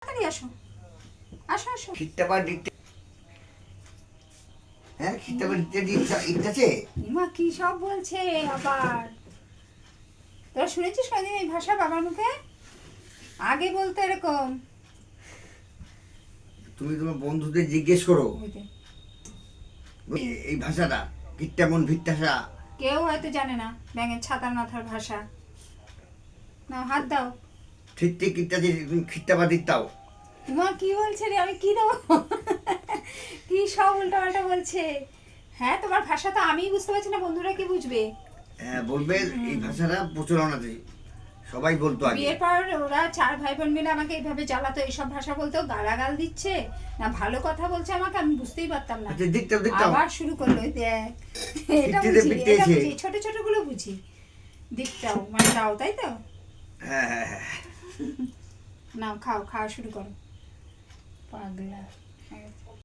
তাড়াতাড়ি আসো, আসো আসো। খিট্টাবার দিতে, হ্যাঁ খিট্টাবার দিতে ইচ্ছাছে। ইমা কি সব বলছে আবার? তোরা শুনেছিস কোনদিন এই ভাষা বাবার মুখে? আগে বলতো এরকম। তুমি তোমার বন্ধুদের জিজ্ঞেস করো ওই যে, এই ভাষাটা কিট্টামন ভিত্তাসা। কেউ হয়তো জানে না ব্যাঙের ছাতার মাথার ভাষা। নাও হাত দাও। ঠিক ঠিক কিট্টাছে, তুমি খিট্টাবার দিতাও। ইমা কি বলছে রে, আমি কি দেবো? কি সব উল্টো পাল্টা বলছে। হ্যাঁ, তোমার ভাষা তো আমিই বুঝতে পারছি না, বন্ধুরা কি বুঝবে? হ্যাঁ বলবে এই ভাষাটা প্রচলন আছে, সবাই বলতো আগে। বিয়ের পর ওরা 4 ভাই বোন মিলে আমাকে এইভাবে জ্বালাতো, এইসব ভাষা বলতেও গালাগাল দিচ্ছে না ভালো কথা বলছে আমাকে, আমি বুঝতেই পারতাম না। আচ্ছা দেখতাম দেখতাম। আবার শুরু করলো, ওই দেখ। এটা পিটিতে বুঝি, এটা পিটিয়েছে। বুঝি, ছোট ছোট গুলো বুঝি। দিকটাও মানে দাও, তাই তো? হ্যাঁ হ্যাঁ হ্যাঁ। নাও খাও, খাওয়া শুরু করো। পাগলা।